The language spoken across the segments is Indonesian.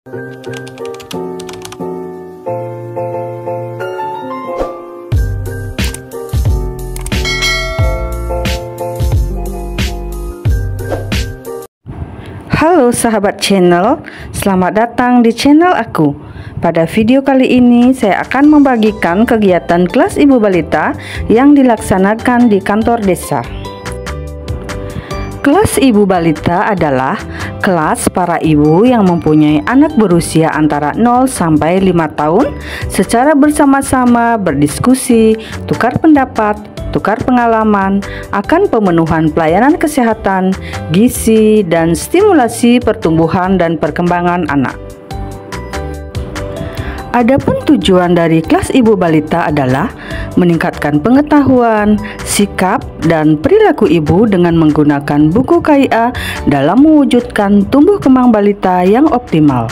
Halo sahabat channel, selamat datang di channel aku. Pada video kali ini saya akan membagikan kegiatan kelas ibu balita yang dilaksanakan di kantor desa. Kelas ibu balita adalah kelas para ibu yang mempunyai anak berusia antara 0 sampai 5 tahun secara bersama-sama berdiskusi, tukar pendapat, tukar pengalaman akan pemenuhan pelayanan kesehatan, gizi, dan stimulasi pertumbuhan dan perkembangan anak. Adapun tujuan dari kelas ibu balita adalah meningkatkan pengetahuan, sikap, dan perilaku ibu dengan menggunakan buku KIA dalam mewujudkan tumbuh kembang balita yang optimal.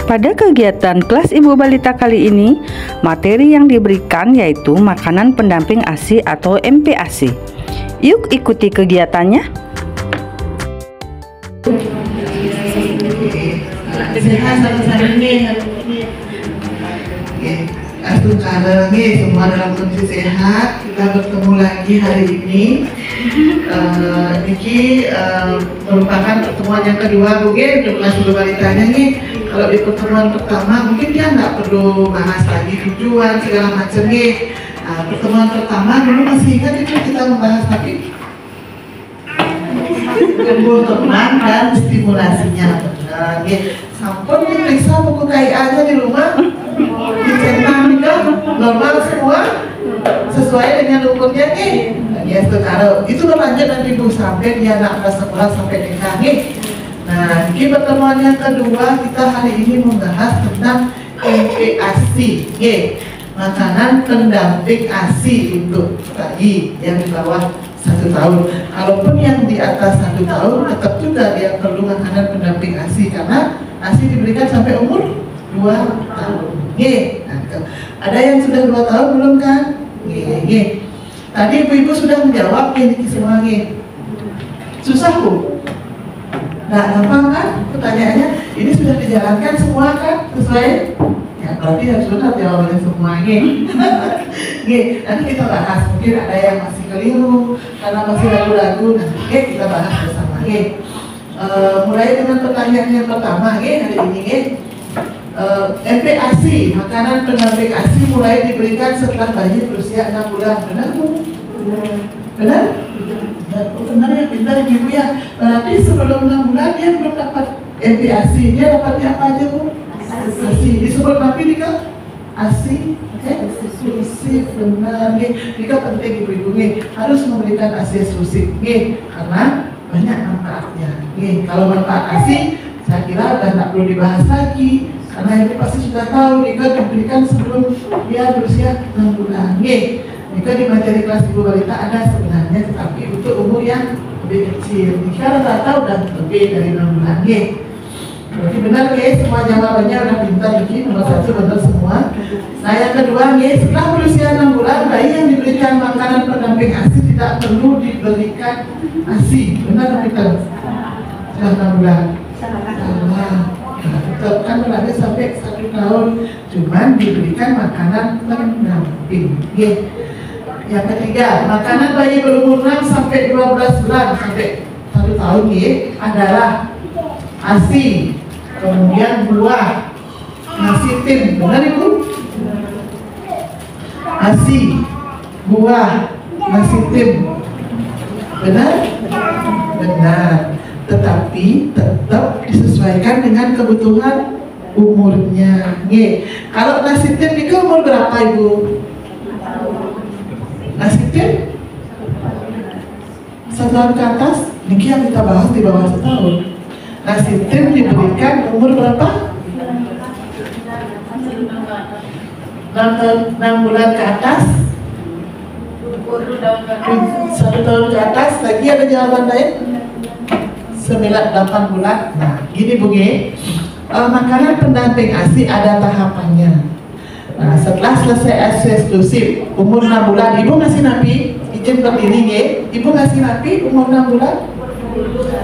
Pada kegiatan kelas ibu balita kali ini, materi yang diberikan yaitu makanan pendamping ASI atau MPASI. Yuk ikuti kegiatannya. Sehat sama-sama nih hari ini. Sekarang nih semua dalam kondisi sehat. Kita bertemu lagi hari ini. Niki merupakan pertemuan yang kedua mungkin untuk kelas ibu balitanya nih. Kalau di pertemuan pertama mungkin dia nggak perlu bahas lagi tujuan segala macam nih. Pertemuan pertama dulu masih ingat itu kita membahas tapi tumbuh kembang dan stimulasinya. Sampun diperiksa buku KIA-nya di rumah, dicetak kan normal semua sesuai dengan ukurnya nih. Ya sekarang itu berlanjut nanti Bu sampai dia anak kelas sekolah sampai nikah nih. Nah, di pertemuan yang kedua kita hari ini membahas tentang MPASI, makanan pendamping ASI untuk bayi yang di bawah 1 tahun. Kalaupun yang di atas 1 tahun tetap juga dia perlu makanan pendamping ASI karena ASI diberikan sampai umur 2 tahun. Nah, ada yang sudah 2 tahun belum kan? Tadi ibu-ibu sudah menjawab ini semua susah Bu? Nah, gampang kan pertanyaannya? Ini sudah dijalankan semua kan sesuai? Ya berarti harus benar jawabannya semua nanti kita bahas, mungkin ada yang masih keliru karena masih ragu-ragu, nanti kita bahas bersama mulai dengan pertanyaan yang pertama hari ini MPASI, makanan pendamping ASI mulai diberikan setelah bayi berusia 6 bulan, benar Bu? Benar? Benar ya, pintar ibu ya. Berarti sebelum 6 bulan dia belum dapat MPASI, dia dapatnya apa aja Bu? ASI, disebut tapi nika ASI eksklusif, benar nika penting ibu-ibu harus memberikan ASI eksklusif karena banyak manfaatnya kalau manfaat ASI saya kira udah tidak perlu dibahas lagi karena ini pasti sudah tahu nika diberikan sebelum dia berusia 6 bulan nika di materi kelas ibu balita ada sebenarnya tetapi untuk umur yang lebih kecil nika rata-rata udah lebih dari 6 bulan berarti benar semua jawabannya udah pintar nomor 1 benar semua. Nah yang kedua setelah berusia 6 bulan bayi yang diberikan makanan pendamping ASI tidak perlu diberikan ASI, benar atau tidak? Setelah 6 bulan salah, tetap kan berarti sampai 1 tahun cuman diberikan makanan pendamping. Yang ketiga, makanan bayi berumur 6 sampai 12 bulan sampai 1 tahun adalah ASI, kemudian buah, nasi tim, benar Ibu? ASI, buah, nasi tim, benar? Benar. Tetapi tetap disesuaikan dengan kebutuhan umurnya. Kalau nasi tim itu umur berapa Ibu? Nasi tim 1 tahun ke atas, ini yang kita bahas di bawah 1 tahun. Nasi tim diberikan umur berapa? 6 bulan ke atas, 1 tahun ke atas. Lagi ada jawaban lain? 9-8 bulan. Nah gini Bu makanan pendamping ASI ada tahapannya. Nah setelah selesai ASI eksklusif umur 6 bulan ibu ngasih napi berdiri ya. Ibu ngasih napi umur 6 bulan.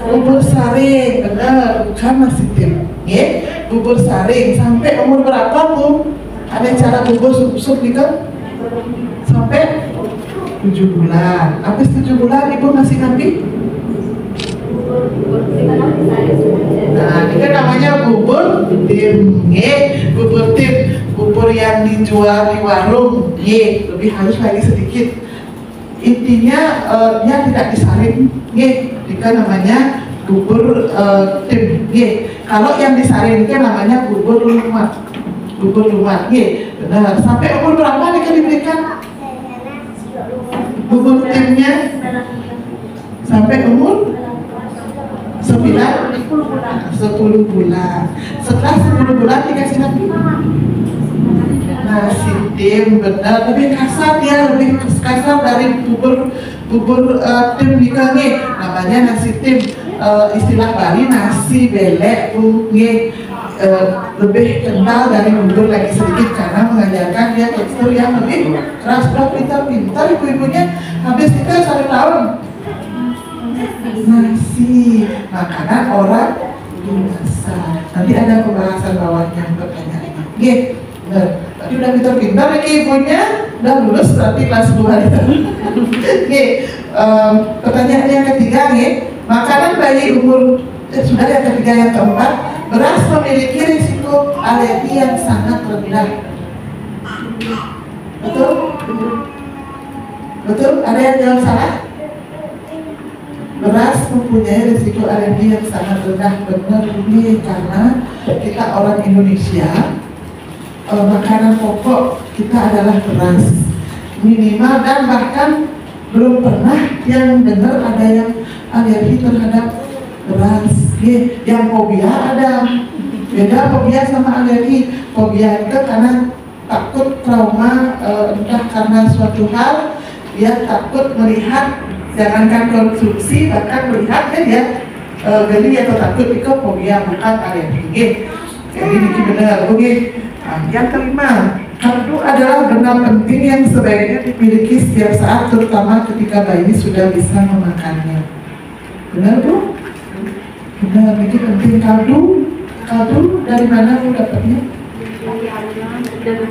Bubur saring, benar, bukan nasi tim ya. Bubur saring sampai umur berapa Bu? Ada cara bubur sup gitu? Sampai 7 bulan. Habis 7 bulan ibu ngasih napi? Nah, ini kan namanya bubur tim ya. Bubur tim, bubur yang dijual di warung ya. Lebih halus lagi sedikit. Intinya dia tidak disaring ya. Jika namanya bubur tim ya. Kalau yang disaringkan namanya bubur lumat. Bubur lumat ya. Benar. Sampai umur berapa nih diberikan bubur timnya? Sampai umur 10 bulan. Setelah 10 bulan dikasih napi nasi tim, benar, lebih kasar ya, lebih kasar dari bubur tim dikange. Namanya nasi tim, istilah Bali nasi belek Bu, lebih kental dari bubur lagi sedikit karena mengajarkan dia tekstur yang lebih keras. Pintar ibu-ibunya. Habis itu 1 tahun nasi makanan orang dewasa. Nanti ada pembahasan bawahnya pertanyaannya. Tadi udah pintar lagi ibunya, udah lulus berarti kelas 2 itu. Pertanyaan yang ketiga makanan bayi umur sudah yang ketiga, yang keempat, beras memiliki risiko alergi yang sangat rendah. Betul? Betul? Ada yang jawab salah? Beras mempunyai risiko alergi yang sangat rendah. Benar ini karena kita orang Indonesia, makanan pokok kita adalah beras minimal, dan bahkan belum pernah yang dengar ada yang alergi terhadap beras. Yang fobia ada, beda fobia sama alergi. Fobia itu karena takut trauma, entah karena suatu hal dia takut melihat, jangankan konsumsi, bahkan melihatnya dia geli atau takut. Itu fobia, bukan alergi. Jadi ini benar. Yang kelima, kaldu adalah benda penting yang sebaiknya dimiliki setiap saat, terutama ketika bayi sudah bisa memakannya. Benar Bu? Benar, ini penting. Kaldu dari mana Bu dapatnya?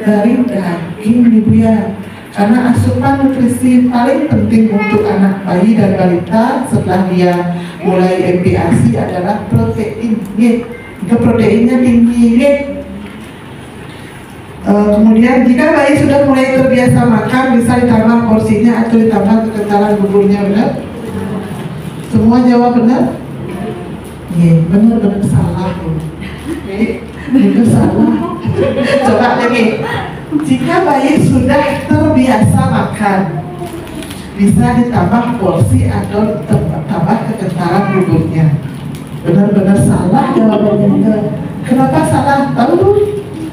Dari daging Ibu ya. Karena asupan nutrisi paling penting untuk anak bayi dan balita setelah dia mulai MPASI adalah protein. Jika proteinnya tinggi. Kemudian jika bayi sudah mulai terbiasa makan, bisa ditambah porsinya atau ditambah kekentalan buburnya. Benar? Semua jawab benar? Benar salah. Itu salah. Coba lagi. Jika bayi sudah terbiasa makan, bisa ditambah porsi atau tambah kekentalan buburnya. Benar-benar salah jawabannya. Kenapa salah? Tahu Bu?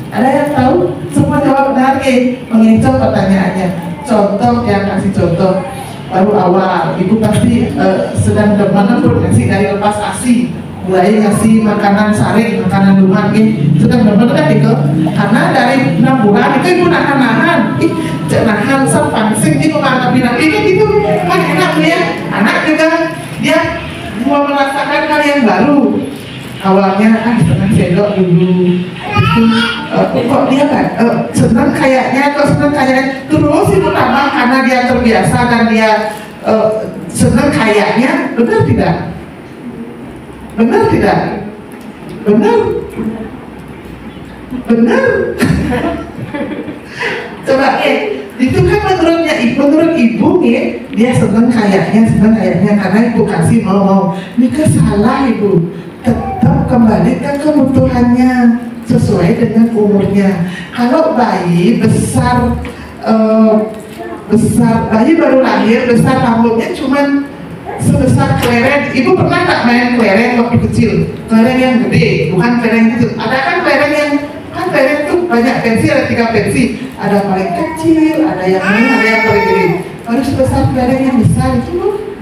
Ada yang tahu? Semua jawab benar mengecoh pertanyaannya. Contoh, yang kasih contoh baru awal, ibu pasti sedang mana pun ngasih dari lepas ASI, mulai ngasih makanan saring, makanan lumat sedang kan itu. Karena dari 6 bulan itu ibu nahan-nahan, nahan sepangsing ibu menghadapi itu kan enak ya. Anak juga dia mau merasakan hal yang baru. Awalnya senang sendok dulu, kok dia kan senang kayaknya, terus itu tambah karena dia terbiasa dan dia senang kayaknya. Benar tidak? Benar tidak? Benar. Coba itu kan menurut ibu dia senang kayaknya karena ibu kasih mau. Ini kan salah ibu. Tetap kembalikan kebutuhannya sesuai dengan umurnya. Kalau bayi besar, bayi baru lahir besar rambutnya cuman sebesar kelereng. Ibu pernah nggak main kelereng waktu kecil? Kelereng yang gede, bukan kelereng itu. Ada kan kelereng yang kelereng tuh banyak pensi, ada 3 pensi. Ada paling kecil, ada yang menengah, ada yang paling gede. Harus sebesar kelereng yang besar itu Bu.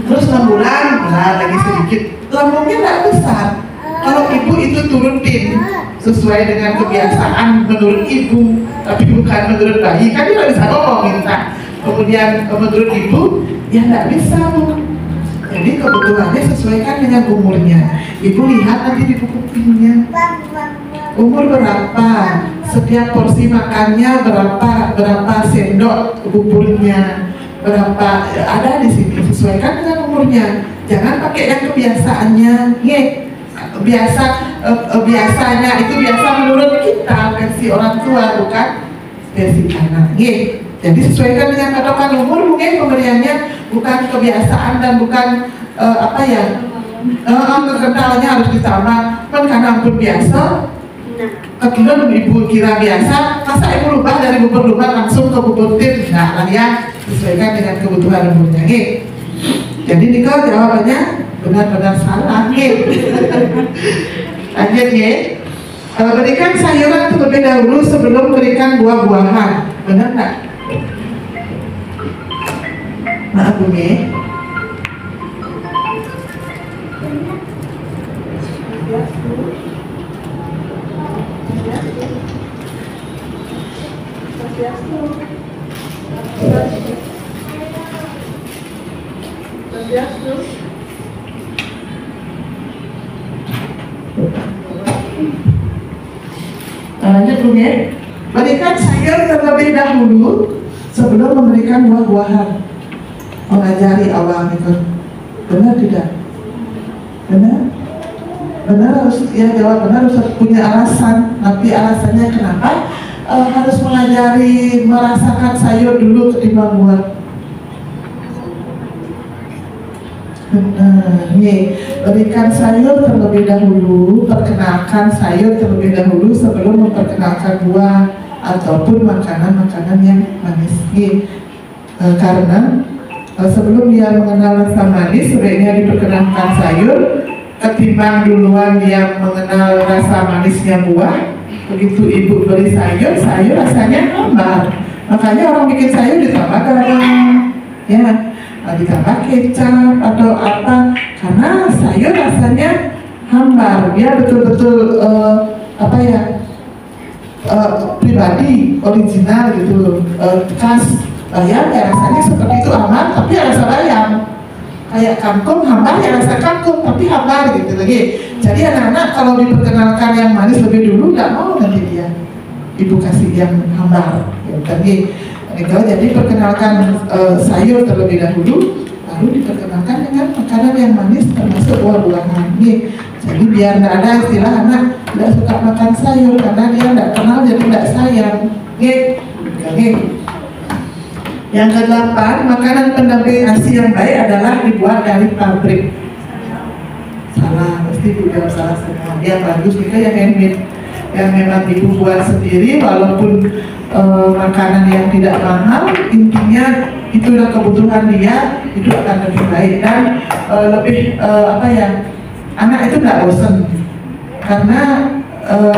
Terus 6 bulan, lagi sedikit, lambungnya nggak besar. Kalau ibu itu turutin sesuai dengan kebiasaan menurut ibu, tapi bukan menurut bayi, kan dia nggak bisa ngomong minta. kemudian menurut ibu ya nggak bisa Bu. Jadi kebutuhannya sesuaikan dengan umurnya. Ibu lihat nanti di buku pinnya umur berapa, setiap porsi makannya berapa sendok buburnya, berapa, ada di sini, sesuaikan dengan umurnya. Jangan pakai yang kebiasaannya, biasanya itu biasa menurut kita versi orang tua, bukan versi anak. Jadi sesuaikan dengan patokan umur, mungkin pemberiannya bukan kebiasaan dan bukan kentalnya harus ditambah. Kan karena ampun biasa, kemudian ibu kira biasa, masa ibu rubah dari bubur lubar langsung ke bubur tim? Nah lah ya, sesuaikan dengan kebutuhan umurnya. Jadi Niko jawabannya benar-benar salah. Lanjut ya. Berikan sayuran terlebih dahulu sebelum berikan buah-buahan. Benar nggak? Maaf Bu ya. Lanjut Bu ya. Berikan sayur terlebih dahulu sebelum memberikan buah-buahan. Mengajari awal itu. Benar tidak? Benar? Benar harus, ya jawab benar harus punya alasan. Tapi alasannya kenapa harus mengajari merasakan sayur dulu ketimbang buah? Berikan sayur terlebih dahulu, perkenalkan sayur terlebih dahulu sebelum memperkenalkan buah ataupun makanan-makanan yang manis. Karena sebelum dia mengenal rasa manis, sebaiknya diperkenalkan sayur ketimbang duluan dia mengenal rasa manisnya buah. Begitu ibu beri sayur, sayur rasanya hambar. Makanya orang bikin sayur ditambah garam, ya, ditambah kecap atau apa, karena sayur rasanya hambar. Dia betul-betul pribadi, original gitu, khas. Bayam ya rasanya seperti itu aman, tapi ya rasa bayam. Kayak kangkung hambar ya rasa kangkung, tapi hambar gitu lagi. Jadi anak-anak kalau diperkenalkan yang manis lebih dulu nggak mau nanti dia. Ibu kasih yang hambar. Jadi perkenalkan sayur terlebih dahulu, lalu diperkenalkan dengan makanan yang manis termasuk buah-buahan. Jadi biar nggak ada istilah anak tidak suka makan sayur karena dia nggak kenal jadi nggak sayang. Yang ke-8, makanan pendamping ASI yang baik adalah dibuat dari pabrik. Salah, pasti ibu jawab salah semua. Yang bagus juga yang handmade, yang memang ibu buat sendiri, walaupun makanan yang tidak mahal, intinya itulah kebutuhan dia, itu akan lebih baik dan lebih anak itu nggak bosan karena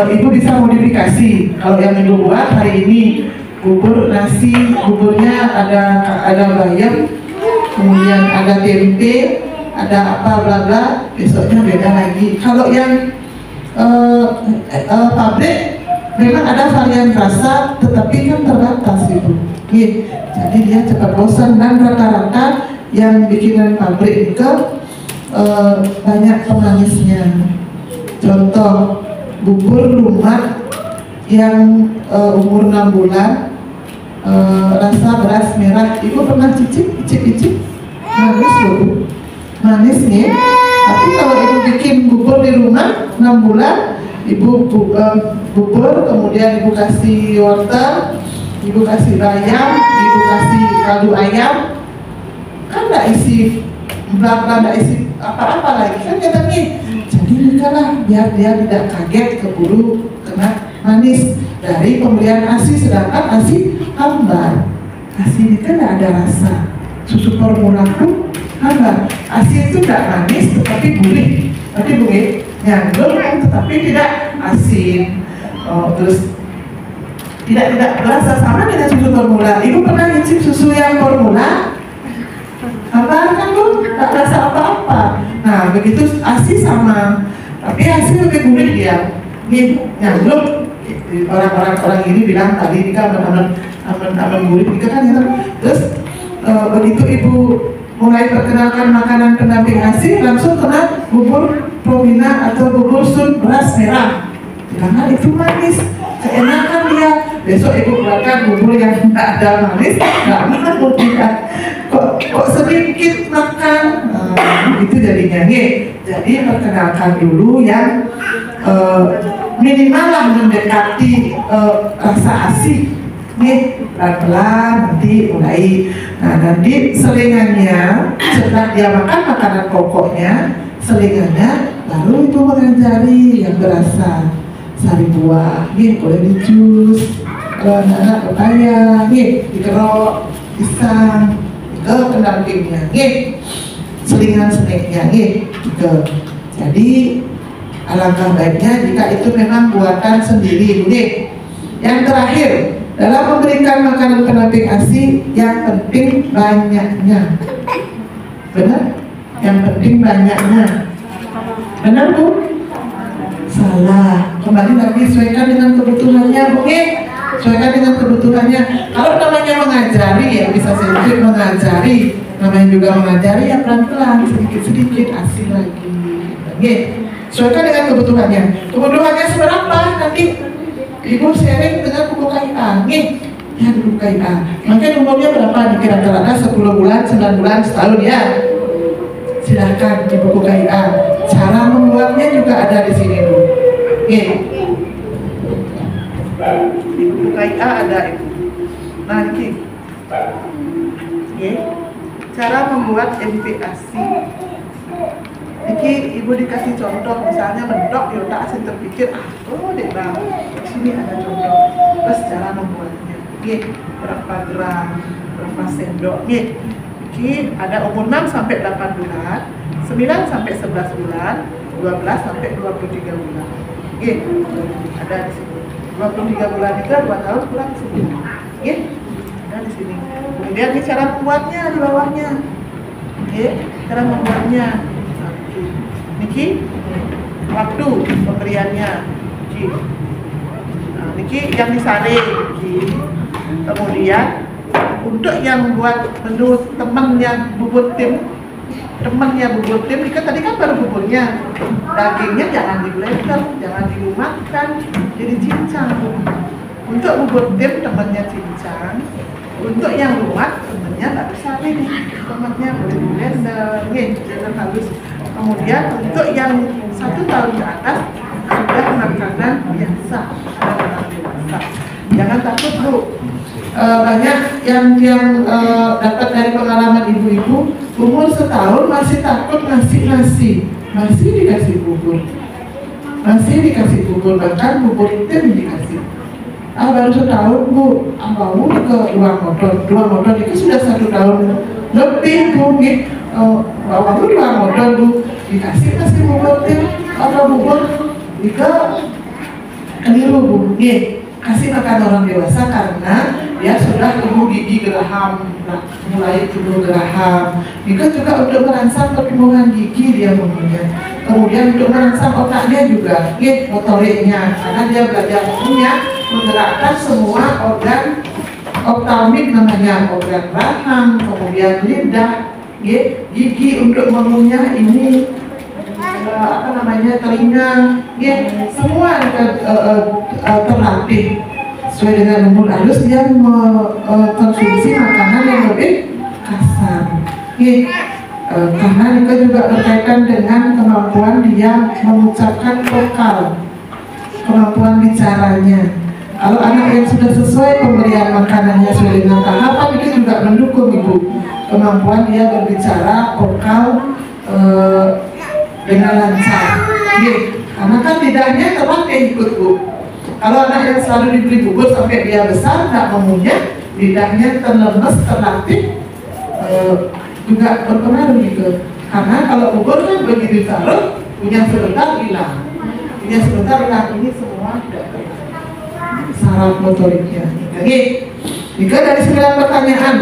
ibu bisa modifikasi. Kalau yang ibu buat hari ini bubur nasi, buburnya ada bayam, kemudian ada tempe, ada apa bla bla, besoknya beda lagi. Kalau yang pabrik memang ada varian rasa, tetapi kan terbatas ibu. Jadi dia cepat bosan dan rata-rata yang bikinan pabrik itu banyak pemanisnya. Contoh bubur lumak yang umur 6 bulan, rasa beras merah. Ibu pernah icip? Manis loh, manis nih. Tapi kalau ibu bikin bubur di rumah 6 bulan, ibu bubur, kemudian ibu kasih wortel, ibu kasih bayam, ibu kasih kaldu ayam, kan nggak isi nggak isi apa-apa lagi kan katanya. Jadi lah biar dia tidak kaget keburu kena manis dari pemberian ASI, sedangkan ASI hambar. ASI ini kan tidak ada rasa. Susu formula pun hambar. ASI itu tidak manis tetapi gurih, tapi gurih nyandung tetapi tidak asin. Terus tidak berasa sama dengan susu formula. Ibu pernah nyicip susu yang formula? Hambar kan Bu, tak rasa apa-apa. Nah begitu ASI sama, tapi ASI lebih gurih dia. Ini nyandung. Orang-orang ini bilang tadi ini kan aman gurih, kan ya. Terus begitu ibu mulai perkenalkan makanan pendamping ASI, langsung kena bubur promina atau bubur sun beras merah, karena itu manis, keenakan dia. Besok ibu keluarkan bubur yang tidak ada manis, nggak mau tidak. Kok sedikit makan, itu jadinya nih. Jadi perkenalkan dulu yang minimal lah mendekati rasa ASI. Nih pelan-pelan nanti mulai. Nah nanti selingannya setelah dia makan makanan pokoknya, selingannya baru itu mengajari yang berasa sari buah, nih boleh di jus, kalau anak pepaya, nih dikerok, pisang, ke pendampingnya, nih selingan-selingnya, nih gitu. Jadi alangkah baiknya jika itu memang buatan sendiri, nih. Yang terakhir, dalam memberikan makanan pendamping ASI, yang penting banyaknya. Benar? Yang penting banyaknya. Benar Bu? Salah. Kembali lagi, sesuaikan dengan kebutuhannya Bu. Sesuaikan dengan kebutuhannya. Kalau namanya mengajari, ya bisa sedikit mengajari. Namanya juga mengajari, ya pelan-pelan, sedikit-sedikit ASI lagi. Sesuaikan dengan kebutuhannya. Kebutuhannya seberapa? Nanti Ibu sharing dengan buku KIA, ya buku KIA. Mungkin umurnya berapa nih kira-kira? 10 bulan, 9 bulan, setahun ya. Silahkan di buku KIA. Cara membuatnya juga ada di sini Bu. Di buku KIA ada Ibu. Nah ini, cara membuat MPASI. Ini Ibu dikasih contoh, misalnya mendok di otak ASI terpikir, dek bang, sini ada contoh, terus cara membuatnya, berapa gram, berapa sendok, ini ada umur 6 sampai 8 bulan, 9 sampai 11 bulan, 12 sampai 23 bulan, ada di sini, 23 bulan itu 2 tahun kurang sebulan, ada di sini. Kemudian ini cara membuatnya di bawahnya, cara membuatnya. Niki waktu pemberiannya, nah, niki yang disaring, kemudian untuk yang buat menu temannya bubur tim, itu tadi kan baru buburnya, dagingnya jangan di blender, jangan dilumatkan, jadi cincang. Untuk bubur tim temannya cincang, untuk yang lumat temannya nggak disaring, temannya boleh di blender, jangan halus. Kemudian untuk yang 1 tahun ke atas sudah makanan biasa, makanan dewasa. Jangan takut Bu. Banyak yang dapat dari pengalaman ibu-ibu umur setahun masih takut ngasih nasi, masih dikasih bubur, bahkan bubur tim dikasih. Baru setahun Bu, mau ke dua motor itu sudah 1 tahun lebih Bu. Waktu di luar modal Bu, dikasih bubur tim atau bubur jika keliru Bu, kasih makan orang dewasa karena dia sudah tumbuh gigi geraham, mulai tumbuh geraham. Jika juga untuk merangsang pertumbuhan gigi dia mempunyai, kemudian untuk merangsang otaknya juga, motoriknya, karena dia belajar menggerakkan semua organ optalmik namanya, organ rahang, kemudian lidah, gigi untuk mengunyah ini, telinga, semua terlatih sesuai dengan umur. Halus dia mengkonsumsi makanan yang lebih kasar, karena itu juga berkaitan dengan kemampuan dia mengucapkan vokal, kemampuan bicaranya. Kalau anak yang sudah sesuai pemberian makanannya sesuai dengan tahapan, itu juga mendukung Ibu kemampuan dia berbicara vokal dengan lancar. Karena kan lidahnya terlatih ikut Bu. Kalau anak yang selalu diberi bubur sampai dia besar nggak mengunyah, lidahnya terlemes, terlatih, juga berpengaruh gitu. Karena kalau bubur kan begitu taruh, punya sebentar hilang, ini semua tidak saraf motoriknya. Jika dari 9 pertanyaan,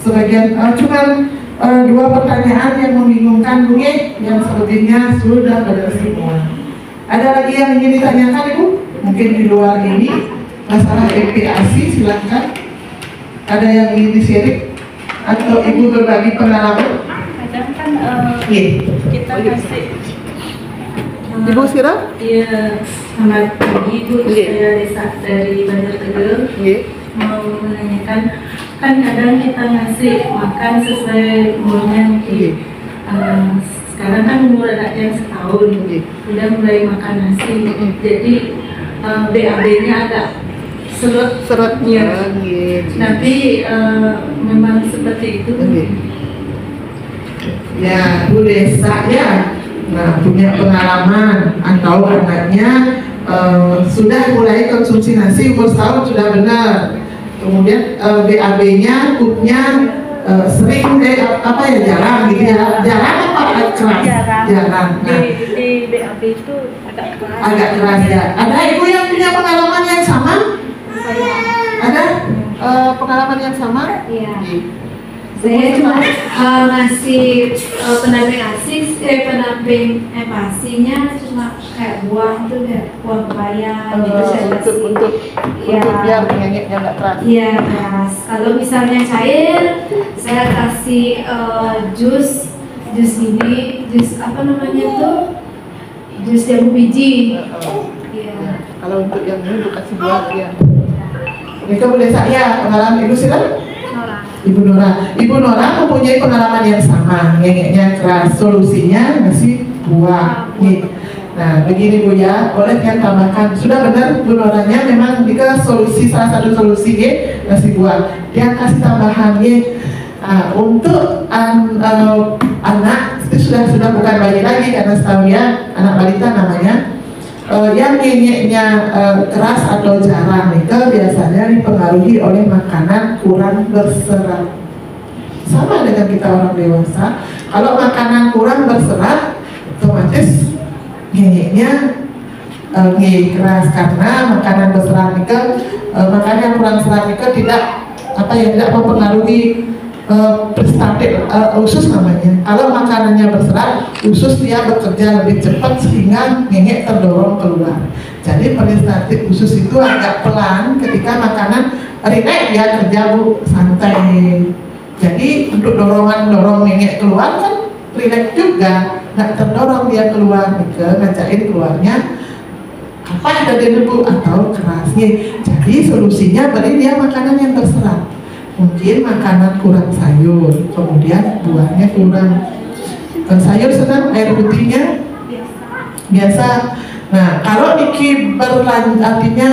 sebagian cuman 2 pertanyaan yang membingungkan Bu, yang selebihnya sudah benar semua. Ada lagi yang ingin ditanyakan Ibu? Mungkin di luar ini masalah MPASI, silakan. Ada yang ingin di-sharing? atau ibu berbagi pengalaman? Kadang kan kita kasih Ibu Sira? Iya, selamat pagi Bu, saya Desa dari Banjar Tegal. Mau menanyakan, kan kadang kita ngasih makan sesuai umurnya mungkin. Sekarang kan umur anak yang setahun, udah mulai makan nasi, jadi BAB-nya agak serutnya. Tapi memang seperti itu. Ya, Bu Desa ya. Nah, punya pengalaman atau anaknya sudah mulai konsumsi nasi umur setahun sudah benar. Kemudian BAB-nya, pupnya sering jarang gitu ya. Jarang apa keras? Jarang. Nah, di BAB itu agak keras. Agak keras ya. Ada ibu yang punya pengalaman yang sama? Ada pengalaman yang sama? Iya. Saya cuma ngasih pendamping pasinya cuma kayak buah itu deh, buah pepaya gitu saya kasih. Untuk biar ngengeknya nggak keras. Iya keras. Kalau misalnya cair, saya kasih jus ini, jus apa namanya tuh? Jus jambu biji. Iya. Kalau untuk yang ini kasih buah ya. Ini Bu Desa ya, pengalaman ibu silakan. Ibu Nora mempunyai pengalaman yang sama, ngengeknya keras, solusinya ngasih buah. Nih. Nah, begini Bu ya, boleh kan tambahkan. Sudah benar Bu Noranya memang jika solusi salah satu solusi ngasih buah. Dia kasih tambahan untuk anak itu sudah bukan bayi lagi karena setahu ya anak balita namanya. Yang ngengeknya keras atau jarang itu biasanya dipengaruhi oleh makanan kurang berserat. Sama dengan kita orang dewasa, kalau makanan kurang berserat, otomatis ngengeknya keras karena makanan berserat itu, makanan kurang serat itu tidak mempengaruhi prestatif usus namanya. Kalau makanannya berserat, usus dia bekerja lebih cepat sehingga ngengek terdorong keluar. Jadi prestatif usus itu agak pelan ketika makanan rileks dia kerja Bu, santai. Jadi untuk dorong ngengek keluar kan rileks juga, nggak terdorong dia keluar, ngajakin keluarnya apa yang ada di Bu atau kerasnya. Jadi solusinya beri dia makanan yang berserat. Mungkin makanan kurang sayur, kemudian buahnya kurang. Sayur senang, air putihnya biasa. Nah, kalau Niki berlanjut artinya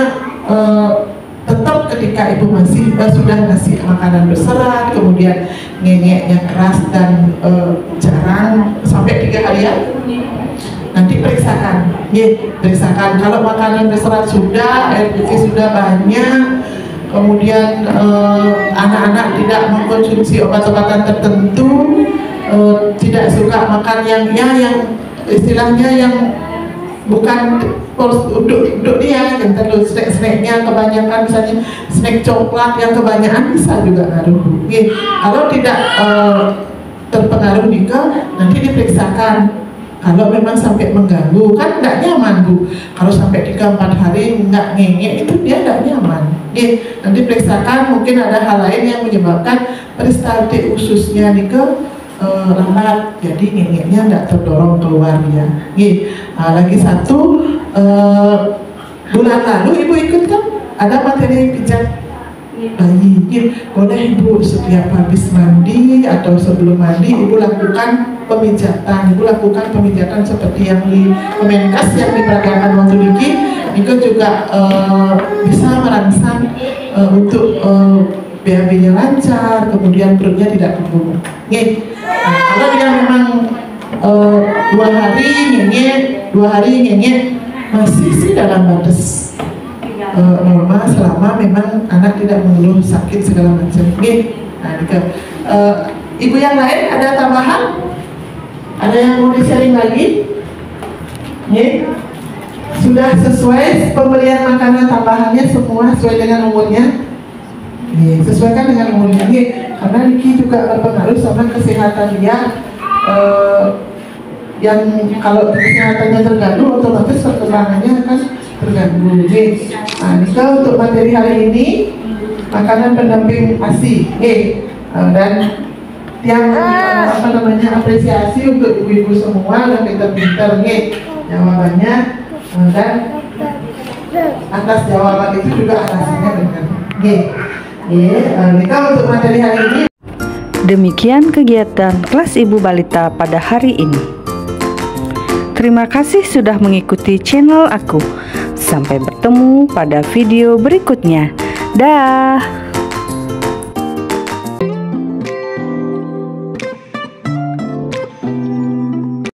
tetap ketika ibu masih sudah ngasih makanan berserat, kemudian ngengeknya keras dan jarang sampai 3 harian, nanti periksakan. Periksakan kalau makanan berserat sudah, air putih sudah banyak. Kemudian anak-anak tidak mengkonsumsi obat-obatan tertentu, tidak suka makan yang istilahnya yang bukan untuk dia, yang terlalu snack-snacknya kebanyakan, misalnya snack coklat yang kebanyakan bisa juga ngaruh. Kalau tidak terpengaruh juga, nanti diperiksakan. Kalau memang sampai mengganggu, kan tidak nyaman Bu. Kalau sampai 3-4 hari nggak ngengek itu dia tidak nyaman. Nanti periksakan, mungkin ada hal lain yang menyebabkan peristaltik ususnya lambat, jadi ngengeknya tidak terdorong keluar ya. Lagi satu, bulan lalu ibu ikut kan ada materi pijat bayi. Boleh ibu setiap habis mandi atau sebelum mandi ibu lakukan pemijatan. Ibu lakukan pemijatan seperti yang di Kemenkes yang diperagakan waktu Niki. Itu juga bisa merangsang untuk BAB-nya lancar, kemudian perutnya tidak kembung. Kalau dia memang 2 hari ngengek masih sih dalam batas normal selama memang anak tidak mengeluh sakit segala macam. Ibu yang lain ada tambahan? Ada yang mau di-sharing lagi? Sudah sesuai pembelian makanan tambahannya semua sesuai dengan umurnya? Sesuaikan dengan umurnya. Karena Niki juga berpengaruh sama kesehatan dia. Yang kalau kesehatannya terganggu, otomatis perkembangannya akan terganggu. Nika untuk materi hari ini makanan pendamping ASI. Dan yang apresiasi untuk ibu-ibu semua yang pintar-pintar nih jawabannya, dan atas jawaban itu juga alasannya benar. Kita untuk materi hari ini. Demikian kegiatan kelas ibu balita pada hari ini. Terima kasih sudah mengikuti channel aku. Sampai bertemu pada video berikutnya. Dah.